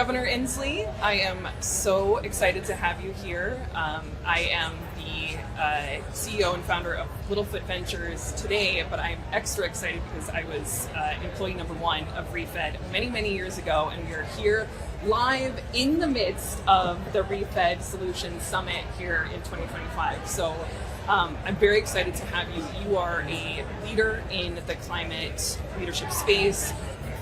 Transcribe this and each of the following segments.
Governor Inslee. I am so excited to have you here. I am the CEO and founder of Littlefoot Ventures today, but I'm extra excited because I was employee number one of ReFed many, many years ago, and we are here live in the midst of the ReFed Solutions Summit here in 2025. So I'm very excited to have you. You are a leader in the climate leadership space,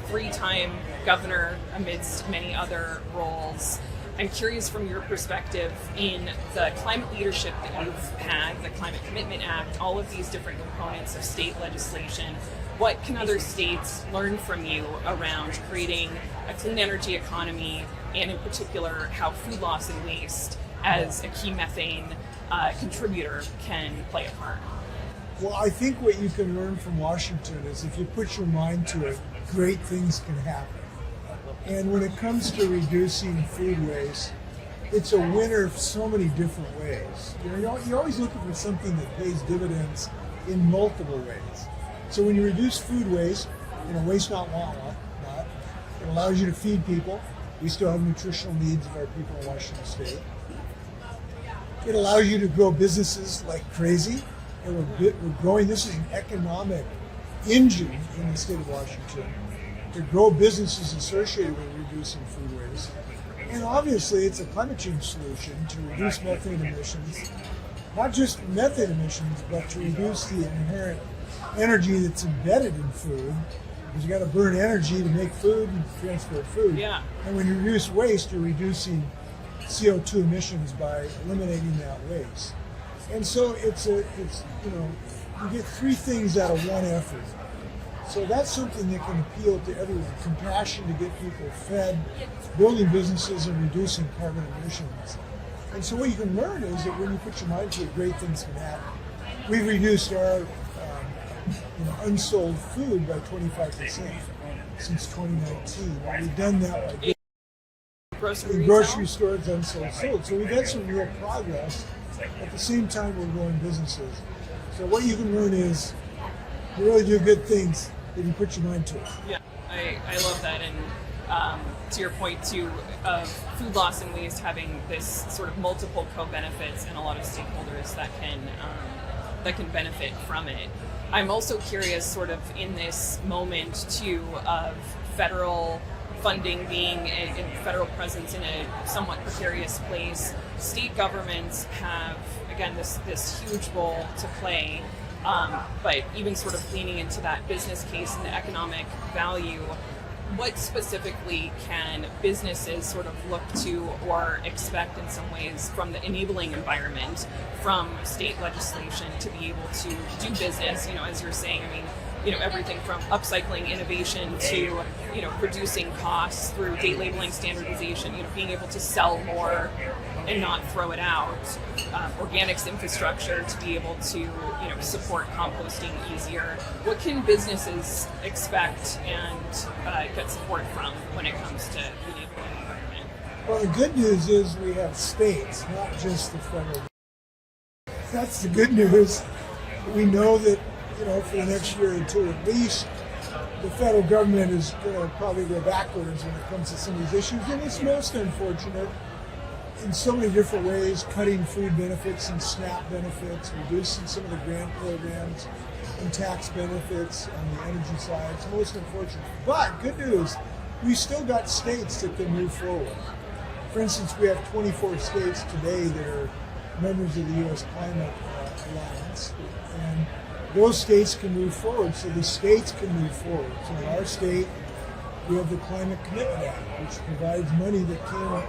three-time governor amidst many other roles. I'm curious from your perspective in the climate leadership that you've had, the Climate Commitment Act, all of these different components of state legislation. What can other states learn from you around creating a clean energy economy, and in particular, how food loss and waste as a key methane contributor can play a part? Well, I think what you can learn from Washington is if you put your mind to it, great things can happen. And when it comes to reducing food waste, it's a winner so many different ways. You're always looking for something that pays dividends in multiple ways. So when you reduce food waste, waste not, want not, it allows you to feed people. We still have nutritional needs of our people in Washington State. It allows you to grow businesses like crazy. And we're growing. This is an economic engine in the state of Washington to grow businesses associated with reducing food waste. And obviously, it's a climate change solution to reduce methane emissions, not just methane emissions, but to reduce the inherent energy that's embedded in food, because you got to burn energy to make food and transport food. Yeah. And when you reduce waste, you're reducing CO2 emissions by eliminating that waste. And so you get three things out of one effort. So that's something that can appeal to everyone. Compassion to get people fed, building businesses and reducing carbon emissions. And so what you can learn is that when you put your mind to it, great things can happen. We've reduced our unsold food by 25% since 2019. And we've done that by in grocery stores unsold food. So we've had some real progress. At the same time, we're growing businesses. So what you can learn is you really do good things if you put your mind to it. Yeah, I love that. And to your point, too, of food loss and waste having this sort of multiple co-benefits and a lot of stakeholders that can benefit from it. I'm also curious, sort of in this moment, too, of federal funding being and federal presence in a somewhat precarious place. State governments have, again, this huge role to play, but even sort of leaning into that business case and the economic value, what specifically can businesses sort of look to or expect in some ways from the enabling environment from state legislation to be able to do business, as you're saying, everything from upcycling innovation to, reducing costs through date labeling standardization, being able to sell more and not throw it out, organics infrastructure to be able to, support composting easier. What can businesses expect and get support from when it comes to the enabling environment? Well, the good news is we have states, not just the federal government. That's the good news. We know that for the next year or two at least, the federal government is going to probably go backwards when it comes to some of these issues, and it's most unfortunate in so many different ways, cutting food benefits and SNAP benefits, reducing some of the grant programs and tax benefits on the energy side. It's most unfortunate. But good news, we still got states that can move forward. For instance, we have 24 states today that are members of the U.S. Climate Alliance, and those states can move forward, so the states can move forward. So in our state, we have the Climate Commitment Act, which provides money that can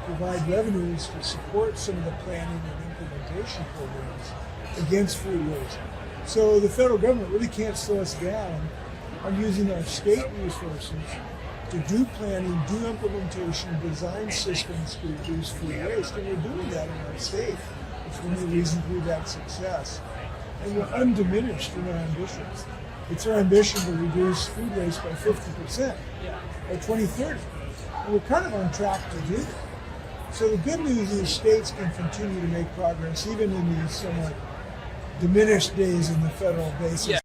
provide revenues to support some of the planning and implementation programs against food waste. So the federal government really can't slow us down on using our state resources to do planning, do implementation, design systems to reduce food waste, and we're doing that in our state. It's one of the reasons we've had success. And we're undiminished in our ambitions. It's our ambition to reduce food waste by 50% by 2030. And we're kind of on track to do that. So the good news is states can continue to make progress even in these somewhat diminished days in the federal basis. Yeah.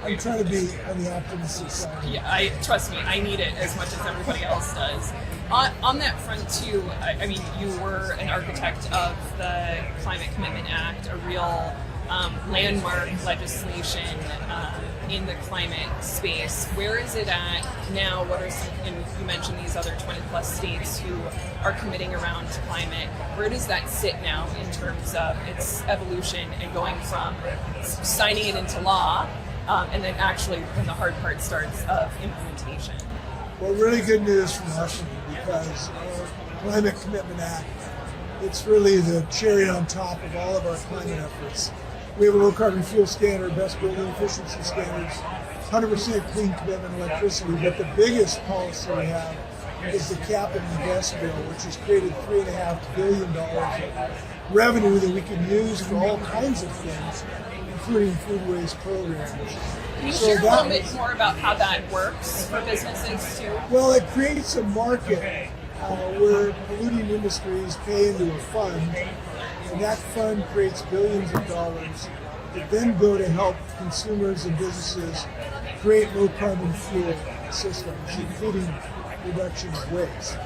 I'm trying to be on the optimistic side. Yeah, trust me, I need it as much as everybody else does. On that front too, I mean, you were an architect of the Climate Commitment Act, a real landmark legislation in the climate space. Where is it at now? What are some, and you mentioned these other 20 plus states who are committing around climate. Where does that sit now in terms of its evolution and going from signing it into law and then actually when the hard part starts of implementation? Well, really good news from Washington because our Climate Commitment Act, it's really the cherry on top of all of our climate efforts. We have a low carbon fuel standard, best building efficiency standards, 100% clean commitment electricity, but the biggest policy we have is the cap and invest bill, which has created $3.5 billion of revenue that we can use for all kinds of things, including food waste programs. Can you share a little bit more about how that works for businesses too? Well, it creates a market where polluting industries pay into a fund, and that fund creates billions of dollars that then go to help consumers and businesses create low carbon fuel systems, including reduction of waste.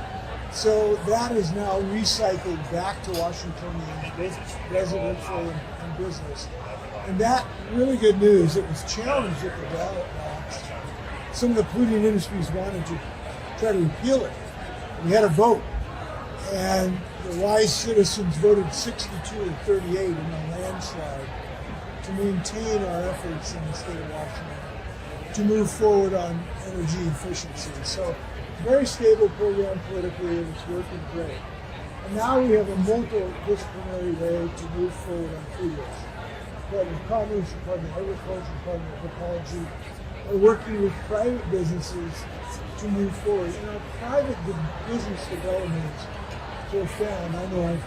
So that is now recycled back to Washingtonians, both residential and business. And that really good news. It was challenged at the ballot box. Some of the polluting industries wanted to try to repeal it. We had a vote, and the wise citizens voted 62 to 38 in a landslide to maintain our efforts in the state of Washington to move forward on energy efficiency. So very stable program politically, and it's working great. And now we have a multidisciplinary way to move forward on food waste. Department of Commerce, Department of Agriculture, Department of Ecology are working with private businesses to move forward. And our private business development is profound. I know I've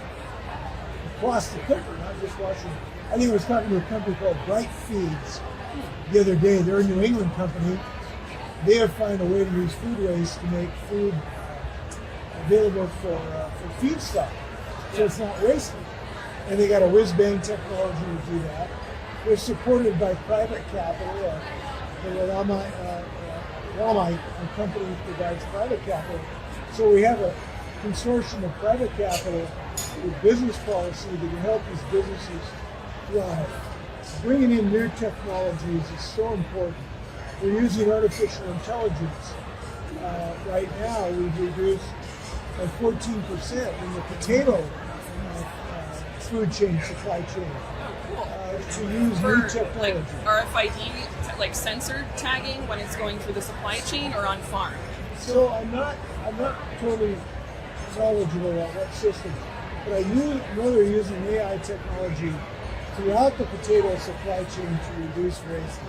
crossed the country, not just Washington. I think I was talking to a company called Bright Feeds the other day. They're a New England company. They have found a way to use food waste to make food available for feedstock, so it's not wasted. And they got a whiz-bang technology to do that. They're supported by private capital. The Lamai company provides private capital. So we have a consortium of private capital with business policy that can help these businesses thrive. Bringing in new technologies is so important. We're using artificial intelligence. Right now, we've reduced by 14% in the potato food chain, supply chain, to use new technology. Like RFID, like sensor tagging when it's going through the supply chain or on farm? So I'm not totally knowledgeable about what system, but I know they're using AI technology throughout the potato supply chain to reduce wastage.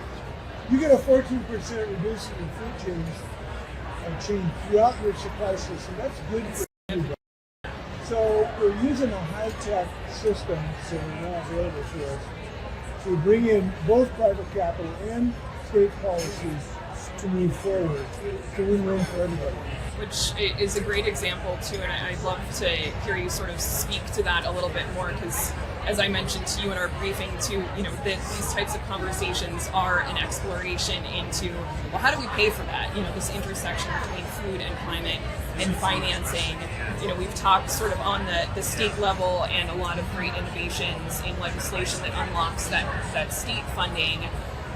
You get a 14% reduction in food chain throughout your supply system. That's good for you. So we're using a high-tech system that are now available to us to bring in both private capital and state policies to move forward. It's a win-win for everybody. Which is a great example too, and I'd love to hear you sort of speak to that a little bit more, because as I mentioned to you in our briefing too, these types of conversations are an exploration into, well, how do we pay for that? This intersection between food and climate and financing. We've talked sort of on the state level and a lot of great innovations in legislation that unlocks that state funding.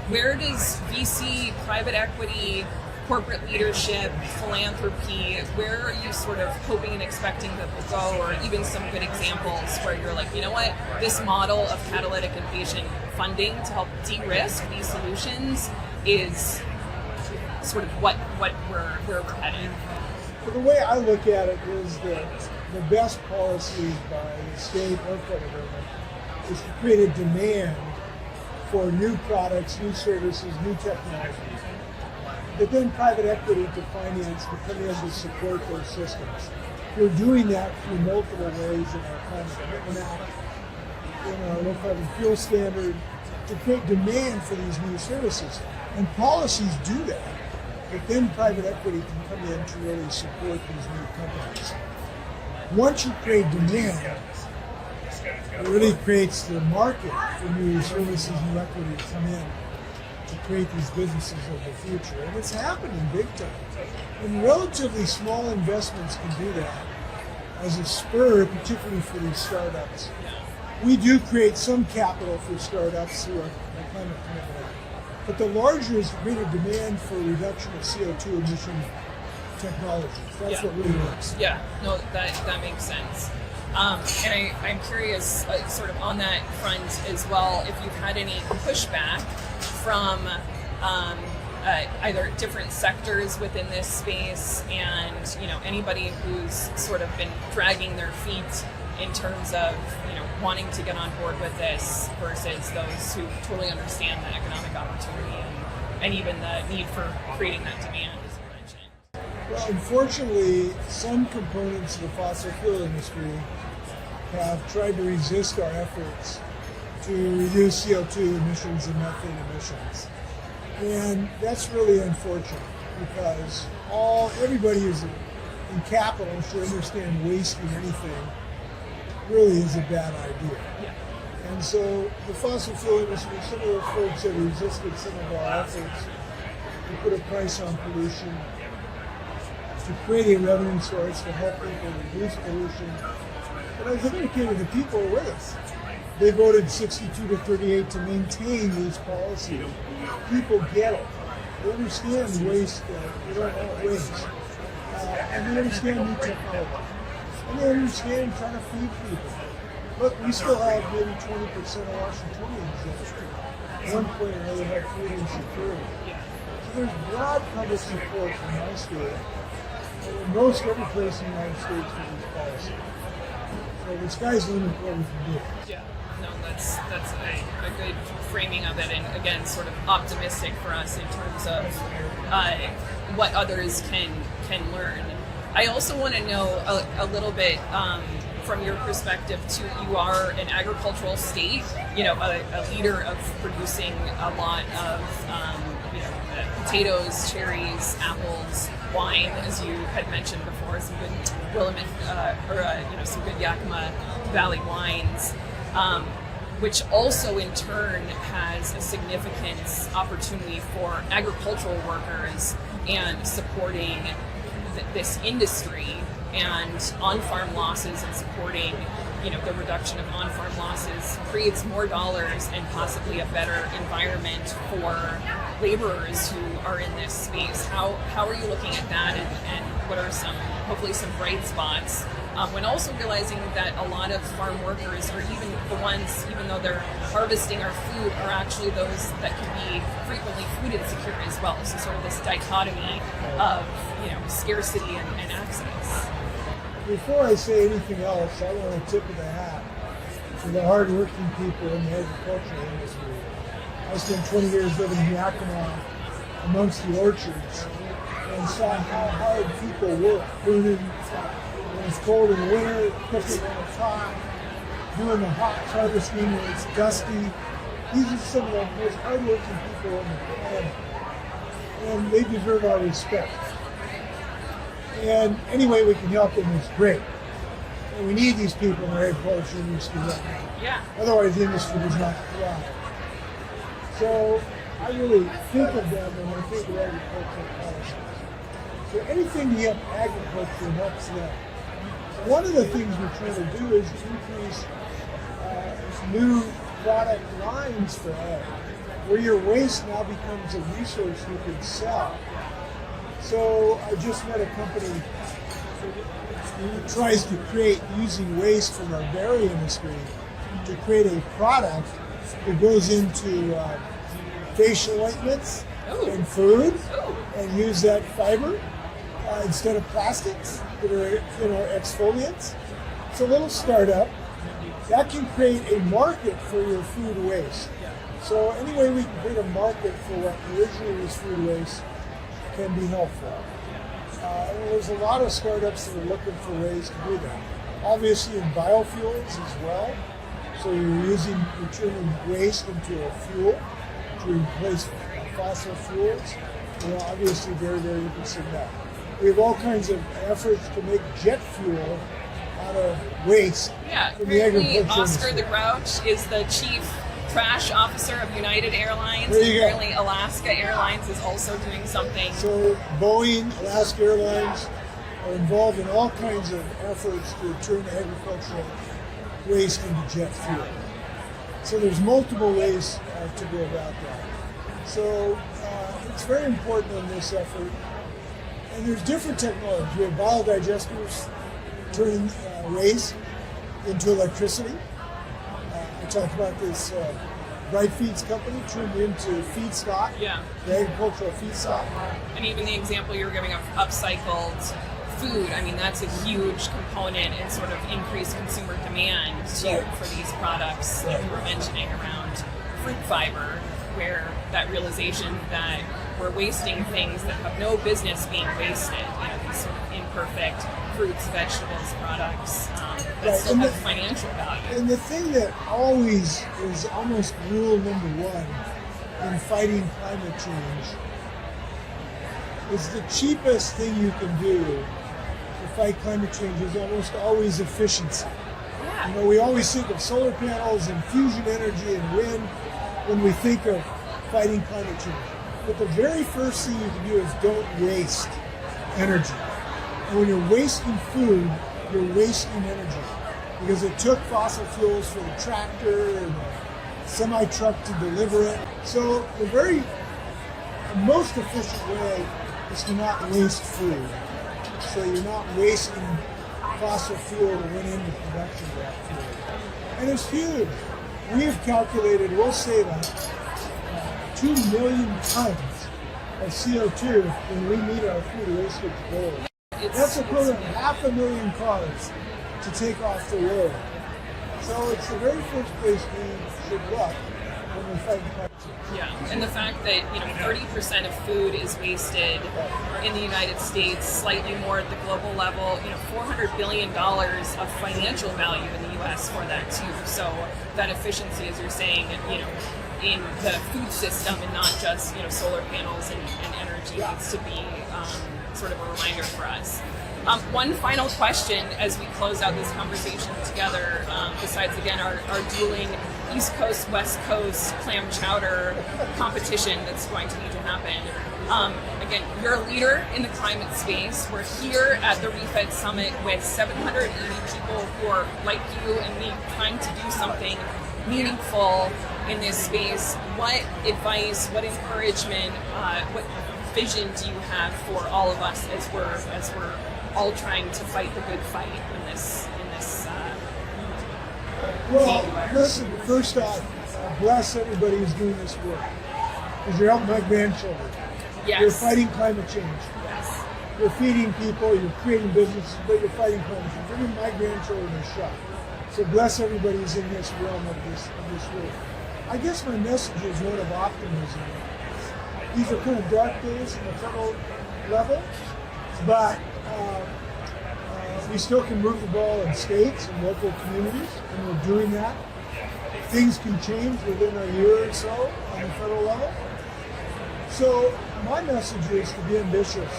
Where does VC, private equity, corporate leadership, philanthropy, where are you sort of hoping and expecting that will go, or even some good examples where you're like, you know what, this model of catalytic and patient funding to help de-risk these solutions is sort of where we're headed? Well, the way I look at it is that the best policy by the state or federal government is to create a demand for new products, new services, new technologies, but then private equity to finance to come in to support those systems. We're doing that through multiple ways in our Climate Commitment Act, in our low carbon fuel standard, to create demand for these new services. And policies do that, but then private equity can come in to really support these new companies. Once you create demand, it really creates the market for new services and equity to come in to create these businesses of the future. And it's happening big time. And relatively small investments can do that as a spur, particularly for these startups. We do create some capital for startups through our climate commitment. But the larger is the greater demand for reduction of CO2 emission technologies. That's what really works. Yeah, no, that makes sense. And I'm curious, sort of on that front as well, if you've had any pushback from either different sectors within this space, and anybody who's sort of been dragging their feet in terms of wanting to get on board with this versus those who totally understand the economic opportunity and even the need for creating that demand, as you mentioned. Well, unfortunately, some components of the fossil fuel industry have tried to resist our efforts to reduce CO2 emissions and methane emissions. And that's really unfortunate because everybody who's in capital should understand wasting anything really is a bad idea. Yeah. And so the fossil fuel industry, some of the folks have resisted some of our efforts to put a price on pollution, to create a revenue source to help people reduce pollution. But as I've indicated, the people are with us. They voted 62 to 38 to maintain these policies. People get it. They understand waste, they don't want waste. And they understand new technology. And they understand trying to feed people. Look, we still have maybe 20% of Washingtonians that at one point or another have food insecurity. So there's broad public support from my state, and in most every place in the United States for these policies. So the sky's the limit for what we can do. Yeah, no, that's a good framing of it, and again, sort of optimistic for us in terms of what others can learn. I also want to know a little bit from your perspective too. You are an agricultural state, a leader of producing a lot of potatoes, cherries, apples, wine, as you had mentioned before, some good Willamette some good Yakima Valley wines, which also in turn has a significant opportunity for agricultural workers and supporting this industry and on-farm losses, and supporting the reduction of on-farm losses creates more dollars and possibly a better environment for laborers who are in this space. How are you looking at that, and what are hopefully some bright spots, when also realizing that a lot of farm workers, or even the ones, even though they're harvesting our food, are actually those that can be frequently food insecure as well. So sort of this dichotomy of scarcity and access. Before I say anything else, I want to tip of the hat to the hardworking people in the agricultural industry. I spent 20 years living in Yakima amongst the orchards and saw how hard people work, pruning when it's cold in the winter, cooking when it's hot, doing the hot harvesting when it's dusty. These are some of the most hardworking people on the planet, and they deserve our respect. And any way we can help them is great. And we need these people in our agriculture industry right now. Yeah. Otherwise, the industry does not thrive. So I really think of them when I think of agricultural policies. So anything to help agriculture helps them. One of the things we're trying to do is increase new product lines for ag, where your waste now becomes a resource you can sell. So I just met a company who tries to create, using waste from our berry industry, to create a product that goes into facial ointments and food, and use that fiber instead of plastics that are exfoliants. It's a little startup that can create a market for your food waste. So any way we can create a market for what originally was food waste can be helpful. There's a lot of startups that are looking for ways to do that. Obviously in biofuels as well. So you're turning waste into a fuel to replace fossil fuels. We're obviously very, very interested in that. We have all kinds of efforts to make jet fuel out of waste. Yeah, from the agriculture Oscar industry. the Grouch is the chief crash officer of United Airlines. There you go. Apparently, Alaska Airlines is also doing something. So Boeing, Alaska Airlines are involved in all kinds of efforts to turn agricultural waste into jet fuel. So there's multiple ways to go about that. So it's very important in this effort. And there's different technologies. We have biodigesters turning waste into electricity. I talked about this Bright Feeds company turned into feedstock, Yeah. the agricultural feedstock. And even the example you were giving of upcycled food, I mean, that's a huge component in sort of increased consumer demand for these products that you were mentioning around fruit fiber, where that realization that we're wasting things that have no business being wasted, these sort of imperfect fruits, vegetables, products that still have financial value. And the thing that always is almost rule number one in fighting climate change is the cheapest thing you can do to fight climate change is almost always efficiency. Yeah. We always think of solar panels and fusion energy and wind when we think of fighting climate change. But the very first thing you can do is don't waste energy. And when you're wasting food, you're wasting energy because it took fossil fuels for the tractor and the semi-truck to deliver it. So the most efficient way is to not waste food. So you're not wasting fossil fuel that went into production of that fuel. And it's huge. We have calculated we'll save 2 million tons of CO2 when we meet our food wastage goal. That's equivalent to 500,000 cars to take off the road. So it's the very first place we should look when we're fighting climate change. Yeah, and the fact that 30% of food is wasted in the United States, slightly more at the global level. $400 billion of financial value in the U.S. for that too. So that efficiency, as you're saying, in the food system and not just solar panels and energy needs to be sort of a reminder for us. One final question as we close out this conversation together, besides again our dueling East Coast, West Coast clam chowder competition that's going to need to happen. Again, you're a leader in the climate space. We're here at the ReFed Summit with 780 people who are like you and need time to do something meaningful in this space. What advice, what encouragement, what vision do you have for all of us as we're all trying to fight the good fight in this Well, listen, first off, bless everybody who's doing this work. Because you're helping my grandchildren. Yes. You're fighting climate change. Yes. You're feeding people, you're creating businesses, but you're fighting climate change. You're giving my grandchildren a shot. So bless everybody who's in this realm of this work. I guess my message is one of optimism. These are kind of dark days on the federal level, but we still can move the ball in states and local communities, and we're doing that. Things can change within a year or so on the federal level. So my message is to be ambitious.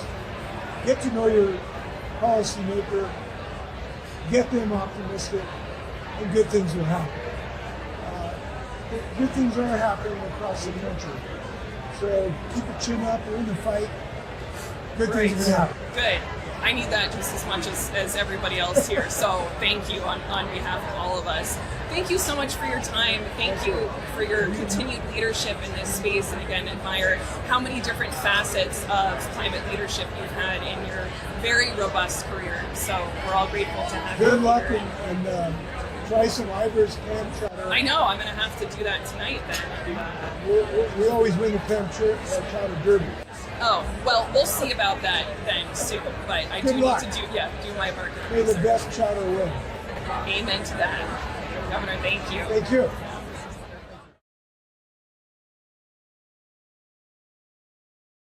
Get to know your policymaker, get them optimistic, and good things will happen. Good things are happening across the country. So keep your chin up, we're in the fight. Good things are going to happen. Good. I need that just as much as everybody else here. So thank you on behalf of all of us. Thank you so much for your time. Thank you for your continued leadership in this space. And again, admire how many different facets of climate leadership you've had in your very robust career. So we're all grateful to have you Good luck here. and try some Ivor's clam chowder. I know, I'm going to have to do that tonight then. We always win the clam chowder derby. Oh, well, we'll see about that then soon. But I Good do luck. need to do my work. May the best chowder win. Amen to that. Governor, thank you. Thank you.